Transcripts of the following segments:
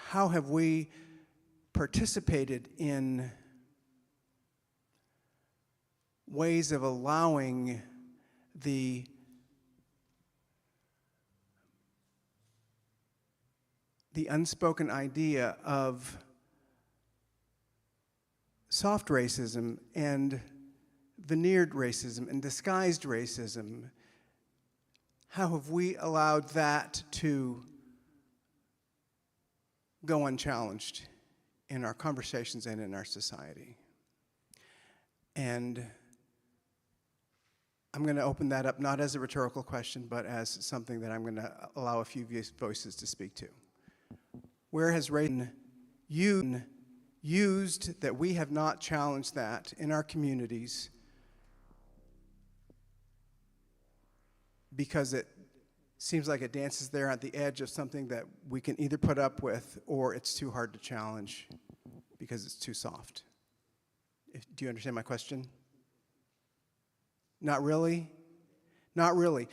how have we participated in ways of allowing the unspoken idea of soft racism and veneered racism and disguised racism? How have we allowed that to go unchallenged in our conversations and in our society? And I'm going to open that up not as a rhetorical question, but as something that I'm going to allow a few voices to speak to. Where has racism used that we have not challenged that in our communities because it seems like it dances there at the edge of something that we can either put up with or it's too hard to challenge because it's too soft? Do you understand my question? Not really? Not really.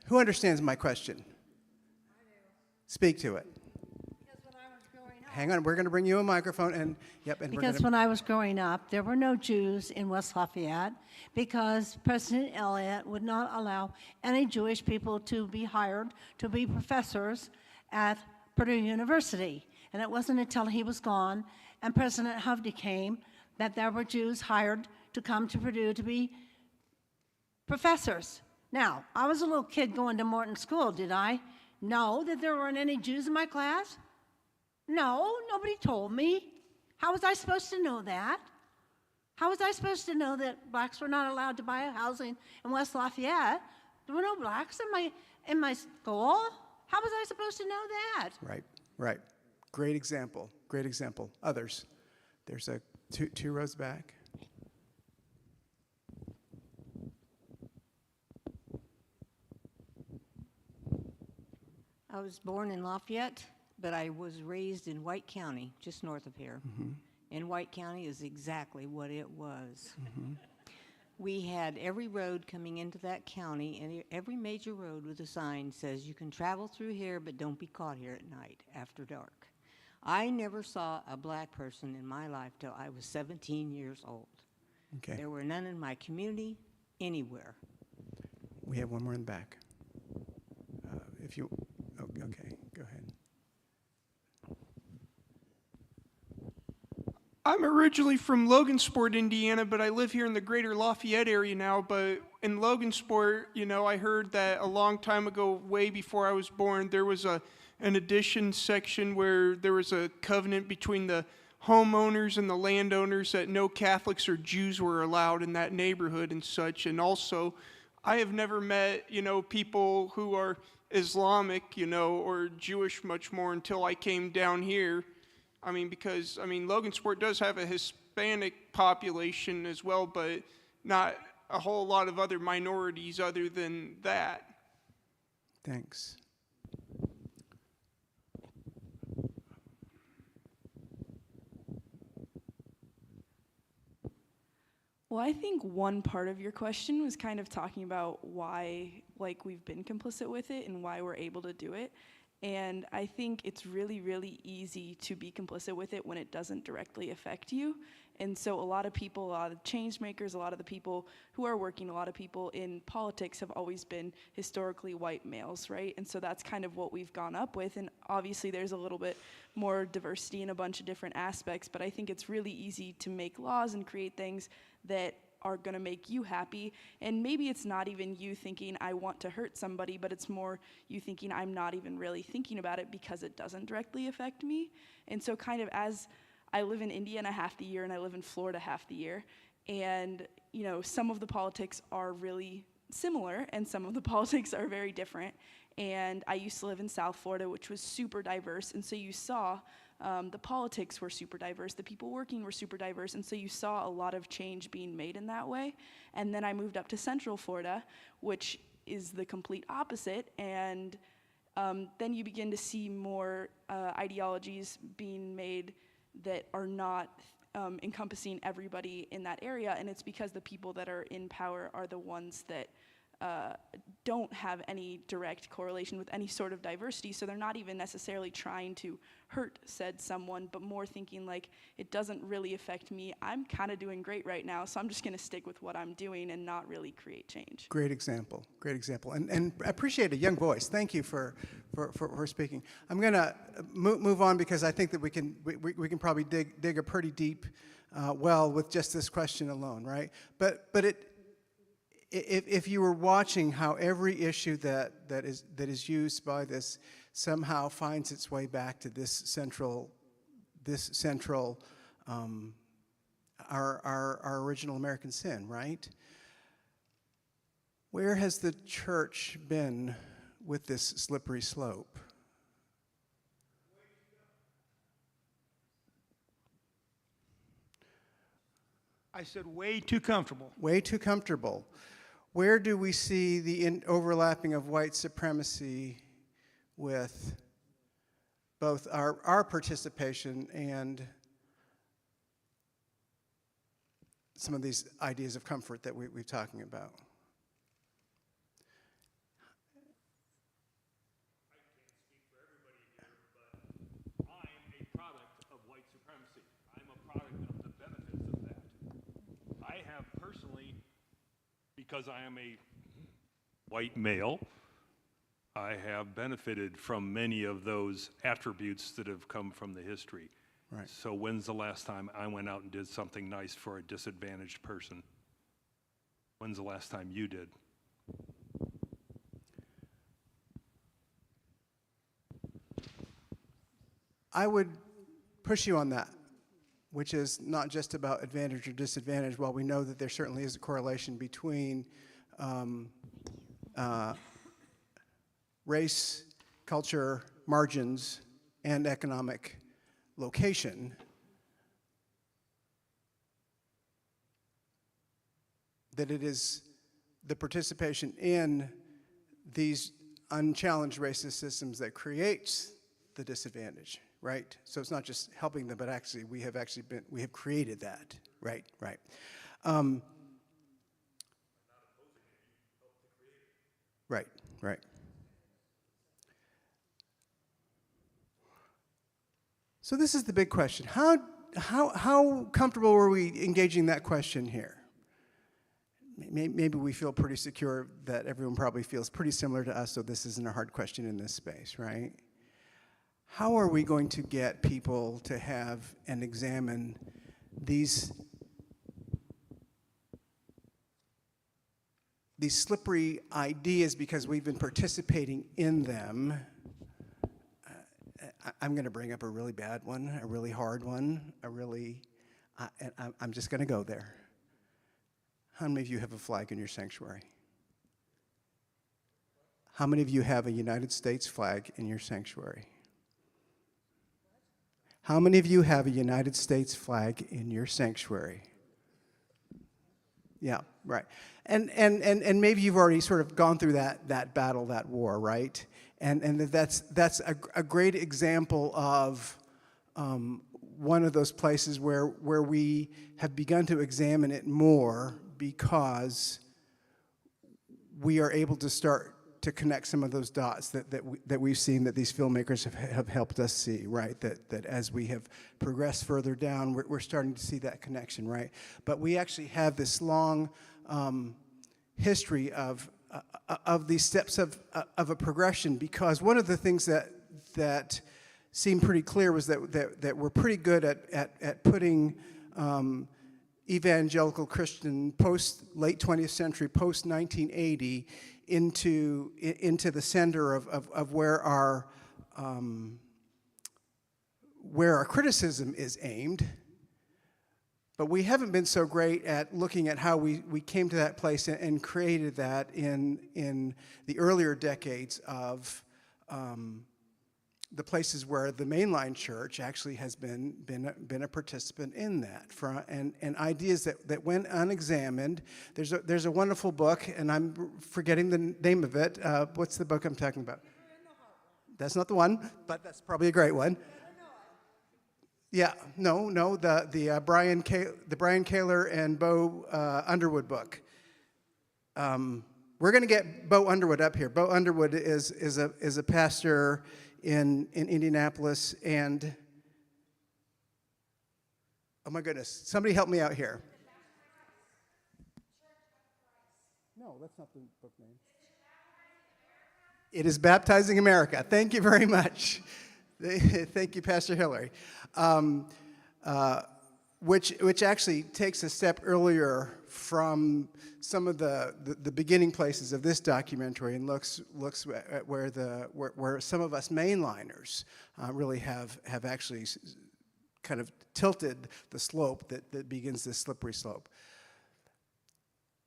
Who understands my question? I do. Speak to it. Because when I was growing up, hang on, we're going to bring you a microphone, and yep. And because when I was growing up, there were no Jews in West Lafayette because President Elliott would not allow any Jewish people to be hired to be professors at Purdue University. And it wasn't until he was gone and President Hovde came that there were Jews hired to come to Purdue to be professors. Now, I was a little kid going to Morton School. Did I know that there weren't any Jews in my class? No, nobody told me. How was I supposed to know that? How was I supposed to know that blacks were not allowed to buy housing in West Lafayette? There were no blacks in my school. How was I supposed to know that? Right, right. Great example, great example. Others? There's a two rows back. I was born in Lafayette, but I was raised in White County, just north of here. Mm-hmm. And White County is exactly what it was. Mm-hmm. We had every road coming into that county, and every major road with a sign says, you can travel through here, but don't be caught here at night after dark. I never saw a black person in my life till I was 17 years old. Okay. There were none in my community, anywhere. We have one more in the back. If you, oh, okay, go ahead. I'm originally from Logansport, Indiana, but I live here in the greater Lafayette area now. But in Logansport, you know, I heard that a long time ago, way before I was born, there was an addition section where there was a covenant between the homeowners and the landowners that no Catholics or Jews were allowed in that neighborhood and such. And also, I have never met, you know, people who are Islamic, you know, or Jewish much more until I came down here. I mean, because, I mean, Logansport does have a Hispanic population as well, but not a whole lot of other minorities other than that. Thanks. Well, I think one part of your question was kind of talking about why, like, we've been complicit with it and why we're able to do it. And I think it's really, really easy to be complicit with it when it doesn't directly affect you. And so a lot of people, a lot of change makers, a lot of the people who are working, a lot of people in politics have always been historically white males, right? And so that's kind of what we've gone up with. And obviously there's a little bit more diversity in a bunch of different aspects, but I think it's really easy to make laws and create things that are gonna make you happy. And maybe it's not even you thinking, I want to hurt somebody, but it's more you thinking, I'm not even really thinking about it because it doesn't directly affect me. And so kind of as I live in Indiana half the year and I live in Florida half the year, and you know, some of the politics are really similar and some of the politics are very different. And I used to live in South Florida, which was super diverse, and so you saw the politics were super diverse, the people working were super diverse, and so you saw a lot of change being made in that way. And then I moved up to Central Florida, which is the complete opposite, and then you begin to see more ideologies being made that are not encompassing everybody in that area, and it's because the people that are in power are the ones that don't have any direct correlation with any sort of diversity, so they're not even necessarily trying to hurt said someone, but more thinking like, it doesn't really affect me. I'm kind of doing great right now, so I'm just going to stick with what I'm doing and not really create change. Great example, and I appreciate a young voice. Thank you for speaking. I'm going to move on because I think that we can probably dig a pretty deep well with just this question alone, right? But if you were watching how every issue that is used by this somehow finds its way back to this central our original American sin, right? Where has the church been with this slippery slope? I said way too comfortable. Way too comfortable. Where do we see the overlapping of white supremacy with both our participation and some of these ideas of comfort that we're talking about? I'm a product of white supremacy. I'm a product of the benefits of that. I have personally, because I am a white male, I have benefited from many of those attributes that have come from the history. Right. So when's the last time I went out and did something nice for a disadvantaged person? When's the last time you did? I would push you on that, which is not just about advantage or disadvantage. While we know that there certainly is a correlation between race, culture, margins, and economic location, that it is the participation in these unchallenged racist systems that creates the disadvantage, right? So it's not just helping them, but actually we have created that, right? Right. So this is the big question. How comfortable were we engaging that question here? Maybe we feel pretty secure that everyone probably feels pretty similar to us, so this isn't a hard question in this space, right? How are we going to get people to have and examine these slippery ideas because we've been participating in them? I'm going to bring up a really bad one, a really hard one, I'm just going to go there. How many of you have a flag in your sanctuary? How many of you have a United States flag in your sanctuary? How many of you have a United States flag in your sanctuary? Yeah, right. And maybe you've already sort of gone through that battle, that war, right? And that's a great example of one of those places where we have begun to examine it more because we are able to start to connect some of those dots that we've seen that these filmmakers have helped us see, right? That as we have progressed further down, we're starting to see that connection, right? But we actually have this long history of these steps of a progression, because one of the things that seemed pretty clear was that we're pretty good at putting evangelical Christian late 20th century, post 1980 into the center of where our criticism is aimed. But we haven't been so great at looking at how we came to that place and created that in the earlier decades of the places where the mainline church actually has been a participant in that, and ideas that went unexamined. There's a wonderful book, and I'm forgetting the name of it. What's the book I'm talking about? That's not the one, but that's probably a great one. Yeah, no, the Brian Kaler and Bo Underwood book. we're going to get Bo Underwood up here. Bo Underwood is a pastor in Indianapolis, and oh my goodness, somebody help me out here. No, that's not the book name. It is Baptizing America. Thank you very much. Thank you, Pastor Hillary. Which actually takes a step earlier from some of the beginning places of this documentary and looks at where some of us mainliners really have actually kind of tilted the slope that begins this slippery slope.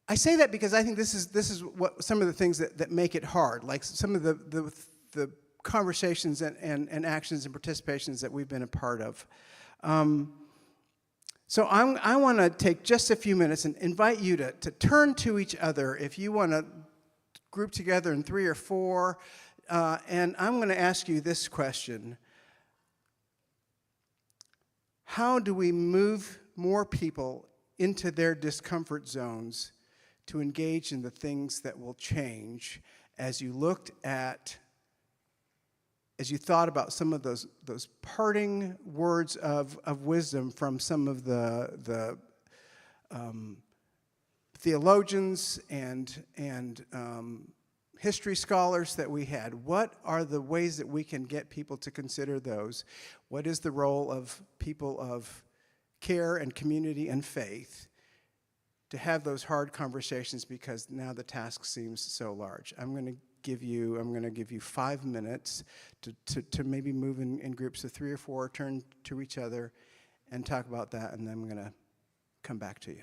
I say that because I think this is what some of the things that make it hard, like some of the conversations and actions and participations that we've been a part of. So I want to take just a few minutes and invite you to turn to each other if you want to group together in 3 or 4. And I'm going to ask you this question. How do we move more people into their discomfort zones to engage in the things that will change as you thought about some of those parting words of wisdom from some of the theologians and history scholars that we had? What are the ways that we can get people to consider those? What is the role of people of care and community and faith to have those hard conversations, because now the task seems so large? I'm going to give you 5 minutes to maybe move in groups of 3 or 4, turn to each other and talk about that, and then I'm going to come back to you.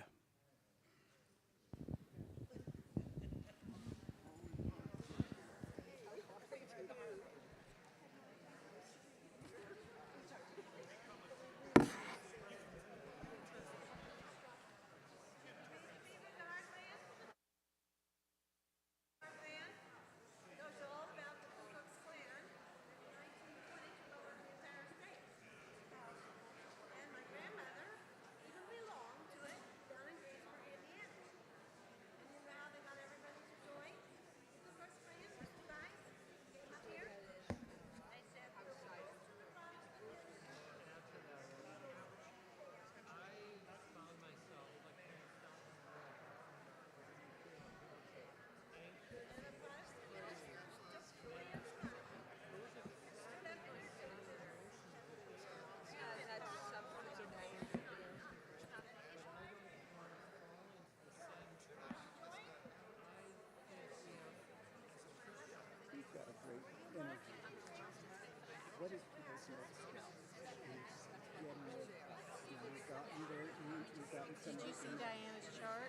Did you see Diana's chart?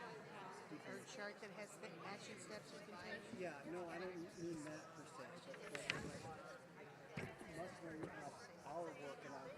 Her chart that has the action steps you can take? Yeah, no, I don't mean that per se. Must learn our work and our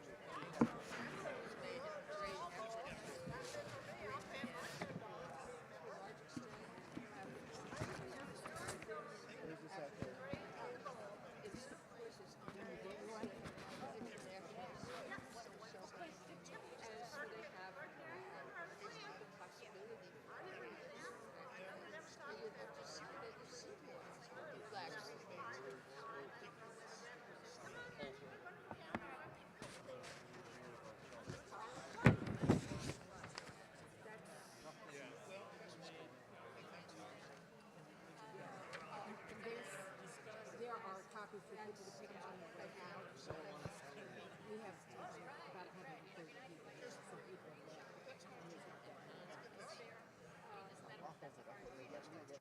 There are copies for people to pick up on the way out. We have about 130 people. Some people have left. And there's not that many.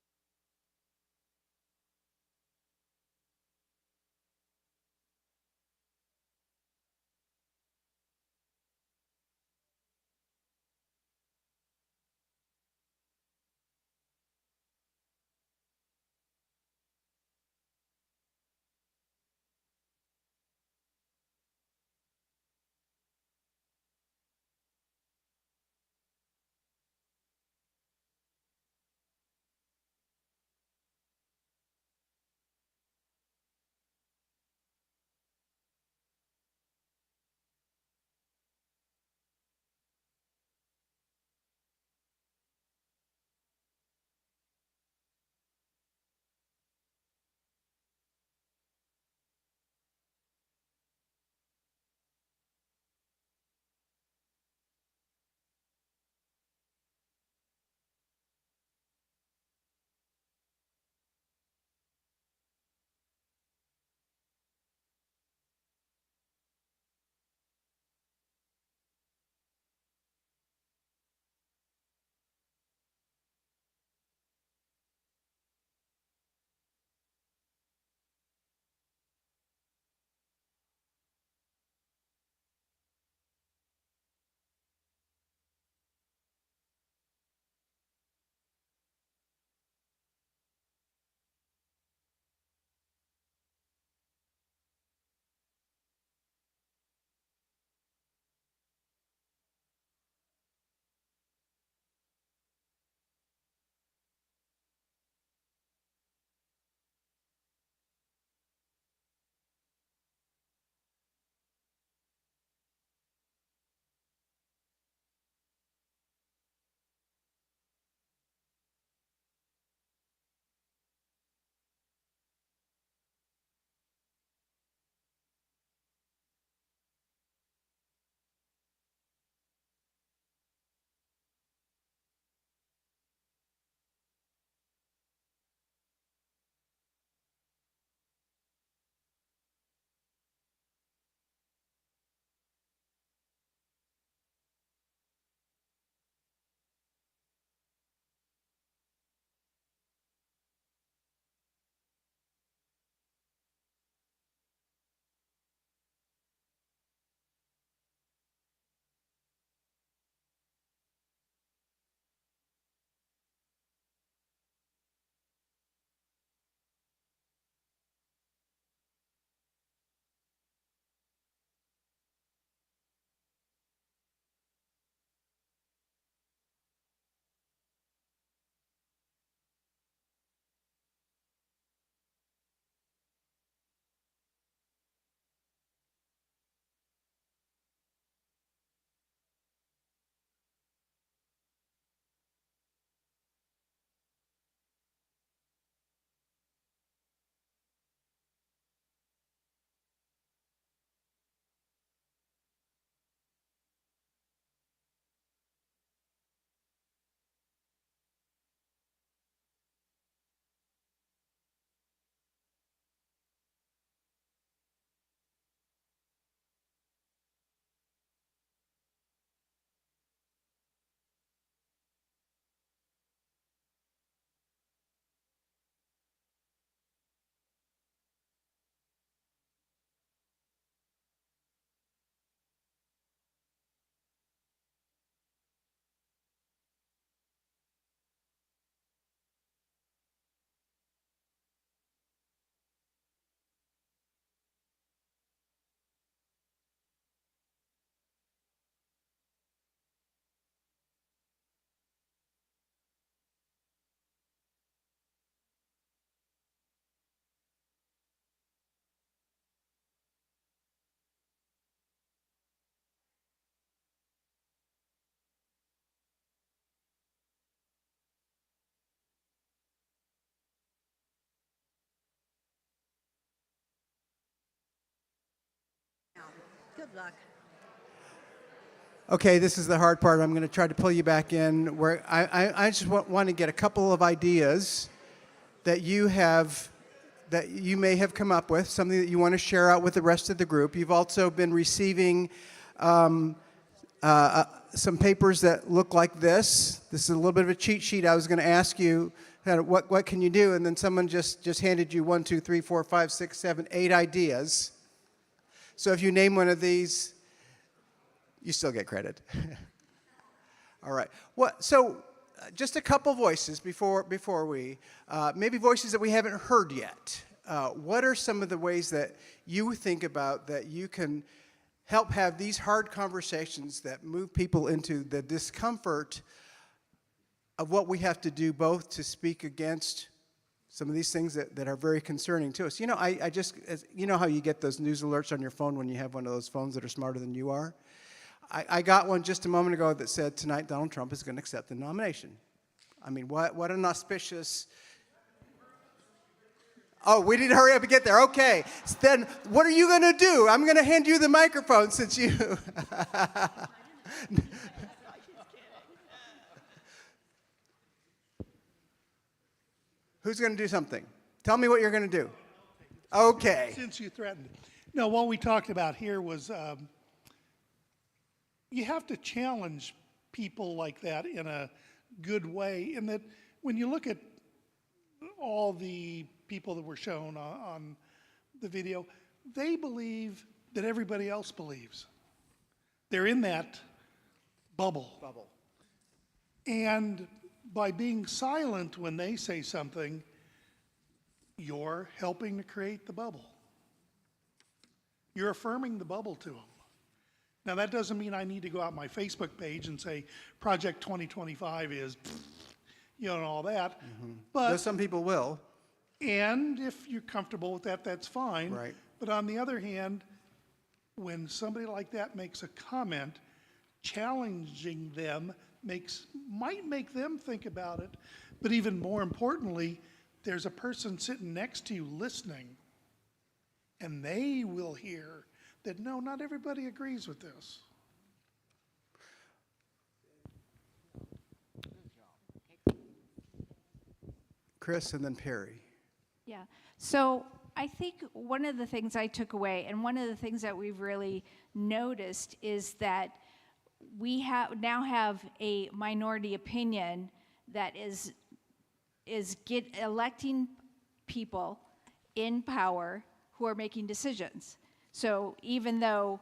Good luck. Okay, this is the hard part. I'm going to try to pull you back in. Where I just want to get a couple of ideas that you may have come up with, something that you want to share out with the rest of the group. You've also been receiving some papers that look like this. This is a little bit of a cheat sheet. I was going to ask you, what can you do? And then someone just handed you 1, 2, 3, 4, 5, 6, 7, 8 ideas. So if you name one of these, you still get credit. All right. So just a couple voices before we, maybe voices that we haven't heard yet. What are some of the ways that you think about that you can help have these hard conversations that move people into the discomfort of what we have to do both to speak against some of these things that are very concerning to us? You know, you know how you get those news alerts on your phone when you have one of those phones that are smarter than you are? I got one just a moment ago that said tonight Donald Trump is going to accept the nomination. I mean, what an auspicious... Oh, we need to hurry up and get there. Okay. So then what are you going to do? I'm going to hand you the microphone since you... Who's going to do something? Tell me what you're going to do. Okay. Since you threatened. No, what we talked about here was you have to challenge people like that in a good way, in that when you look at all the people that were shown on the video, they believe that everybody else believes. They're in that bubble. And by being silent when they say something, you're helping to create the bubble. You're affirming the bubble to them. Now, that doesn't mean I need to go out my Facebook page and say Project 2025 is, you know, and all that. Mm-hmm. But Though some people will. And if you're comfortable with that, that's fine. Right. But on the other hand, when somebody like that makes a comment, challenging them might make them think about it. But even more importantly, there's a person sitting next to you listening, and they will hear that, no, not everybody agrees with this. Chris and then Perry. Yeah. So I think one of the things I took away, and one of the things that we've really noticed, is that we now have a minority opinion that is electing people in power who are making decisions. So even though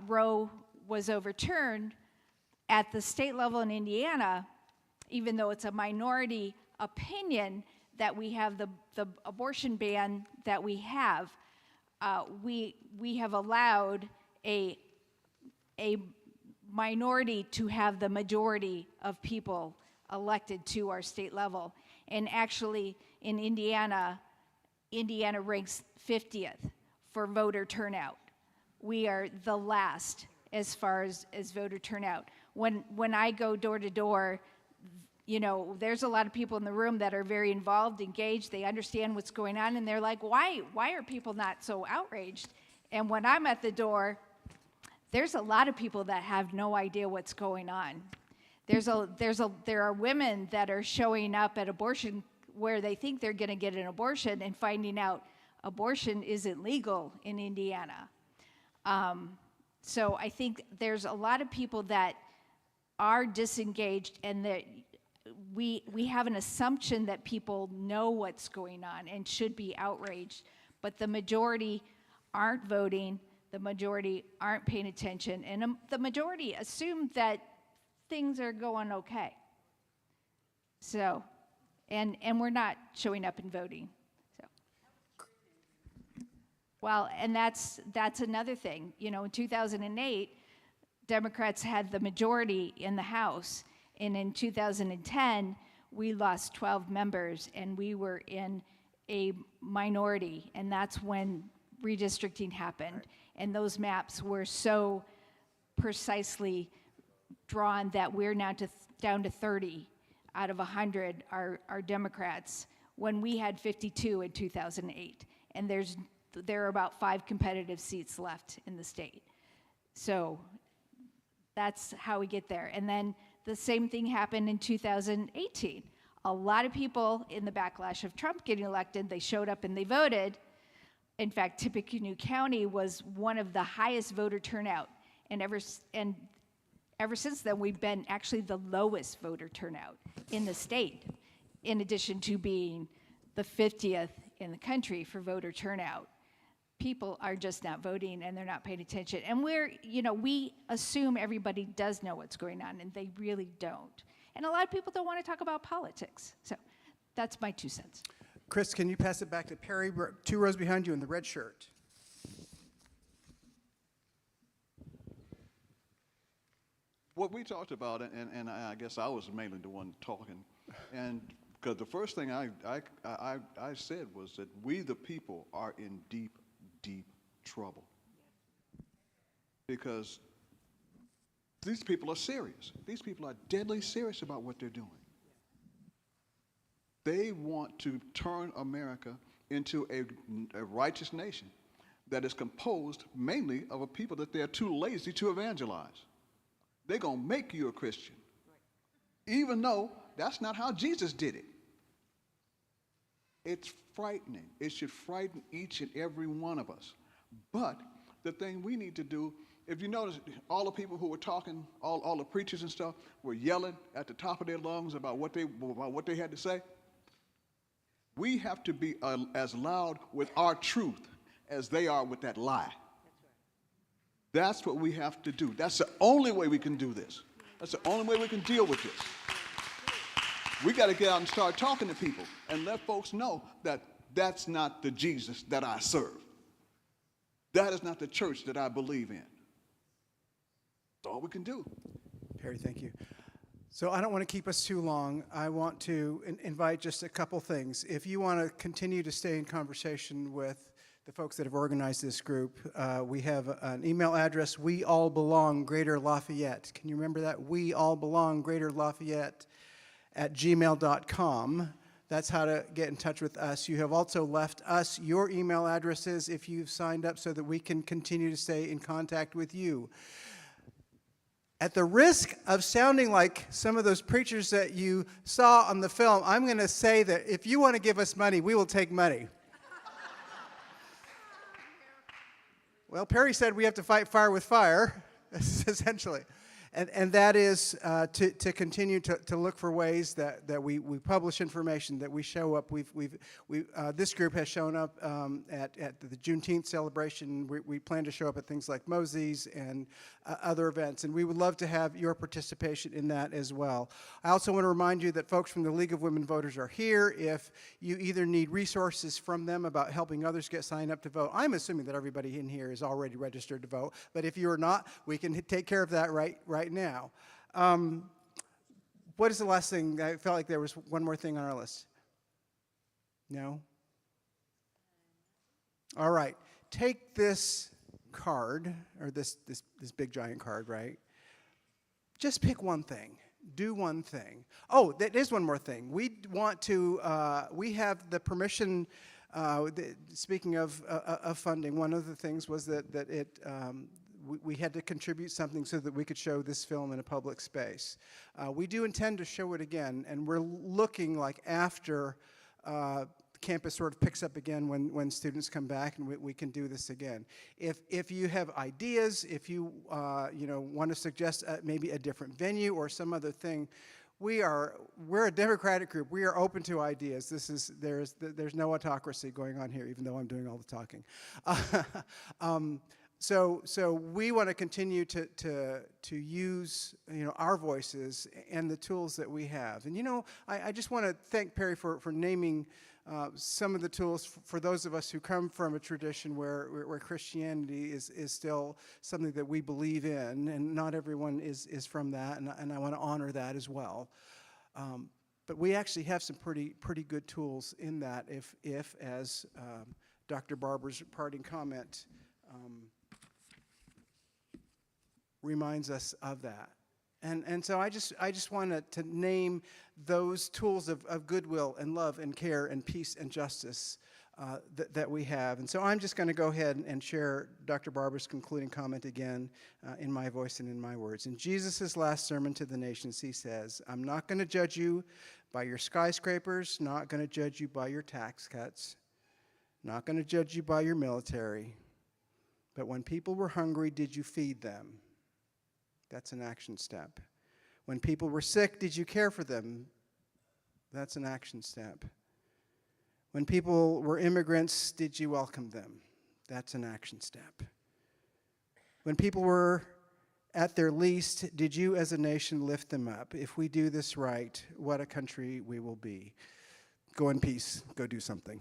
Roe was overturned at the state level in Indiana, even though it's a minority opinion that we have the abortion ban that we have allowed a minority to have the majority of people elected to our state level. And actually in Indiana ranks 50th for voter turnout. We are the last as far as voter turnout. When I go door to door, you know, there's a lot of people in the room that are very involved, engaged, they understand what's going on, and they're like, why are people not so outraged? And when I'm at the door, there's a lot of people that have no idea what's going on. There are women that are showing up at abortion where they think they're going to get an abortion and finding out abortion isn't legal in Indiana. So I think there's a lot of people that are disengaged, and that we have an assumption that people know what's going on and should be outraged, but the majority aren't voting, the majority aren't paying attention, and the majority assume that things are going okay. So, and we're not showing up and voting. So, well, and that's another thing. You know, in 2008, Democrats had the majority in the House, and in 2010, we lost 12 members, and we were in a minority, and that's when redistricting happened. Right. And those maps were so precisely drawn that we're now down to 30 out of 100 are Democrats, when we had 52 in 2008. And there are about 5 competitive seats left in the state. So that's how we get there. And then the same thing happened in 2018. A lot of people in the backlash of Trump getting elected, they showed up and they voted. In fact, Tippecanoe County was one of the highest voter turnout. And ever since then, we've been actually the lowest voter turnout in the state, in addition to being the 50th in the country for voter turnout. People are just not voting and they're not paying attention. And we assume everybody does know what's going on, and they really don't. And a lot of people don't want to talk about politics. So that's my 2 cents. Chris, can you pass it back to Perry, 2 rows behind you in the red shirt? What we talked about, and I guess I was mainly the one talking, and because the first thing I said was that we the people are in deep, deep trouble. Because these people are serious. These people are deadly serious about what they're doing. They want to turn America into a righteous nation that is composed mainly of a people that they're too lazy to evangelize. They're going to make you a Christian, even though that's not how Jesus did it. It's frightening. It should frighten each and every one of us. But the thing we need to do, if you notice, all the people who were talking, all the preachers and stuff, were yelling at the top of their lungs about what they had to say. We have to be as loud with our truth as they are with that lie. That's what we have to do. That's the only way we can do this. That's the only way we can deal with this. We got to get out and start talking to people and let folks know that that's not the Jesus that I serve. That is not the church that I believe in. That's all we can do. Perry, thank you. So I don't want to keep us too long. I want to invite just a couple things. If you want to continue to stay in conversation with the folks that have organized this group, we have an email address, weallbelong Greater Lafayette. Can you remember that? Weallbelong Greater Lafayette @gmail.com. That's how to get in touch with us. You have also left us your email addresses if you've signed up so that we can continue to stay in contact with you. At the risk of sounding like some of those preachers that you saw on the film, I'm going to say that if you want to give us money, we will take money. Well, Perry said we have to fight fire with fire, essentially. And that is to continue to look for ways that we publish information, that we show up. This group has shown up at the Juneteenth celebration. We plan to show up at things like Mosey's and other events, and we would love to have your participation in that as well. I also want to remind you that folks from the League of Women Voters are here. If you either need resources from them about helping others get signed up to vote, I'm assuming that everybody in here is already registered to vote, but if you are not, we can take care of that right now. What is the last thing? I felt like there was one more thing on our list. No? All right. Take this card, or this big giant card, right? Just pick one thing. Do one thing. Oh, that is one more thing. We want to, we have the permission, speaking of funding, one of the things was that we had to contribute something so that we could show this film in a public space. We do intend to show it again, and we're looking like after campus sort of picks up again when students come back, and we can do this again. If you have ideas, if you want to suggest maybe a different venue or some other thing, we're a democratic group. We are open to ideas. There's no autocracy going on here, even though I'm doing all the talking. So we want to continue to use our voices and the tools that we have. And I just want to thank Perry for naming some of the tools for those of us who come from a tradition where Christianity is still something that we believe in, and not everyone is from that, and I want to honor that as well. But we actually have some pretty good tools in that if as Dr. Barber's parting comment reminds us of that. And so I just wanted to name those tools of goodwill and love and care and peace and justice that we have. And so I'm just going to go ahead and share Dr. Barber's concluding comment again in my voice and in my words. In Jesus' last sermon to the nations, he says, I'm not going to judge you by your skyscrapers, not going to judge you by your tax cuts, not going to judge you by your military, but when people were hungry, did you feed them? That's an action step. When people were sick, did you care for them? That's an action step. When people were immigrants, did you welcome them? That's an action step. When people were at their least, did you as a nation lift them up? If we do this right, what a country we will be. Go in peace. Go do something.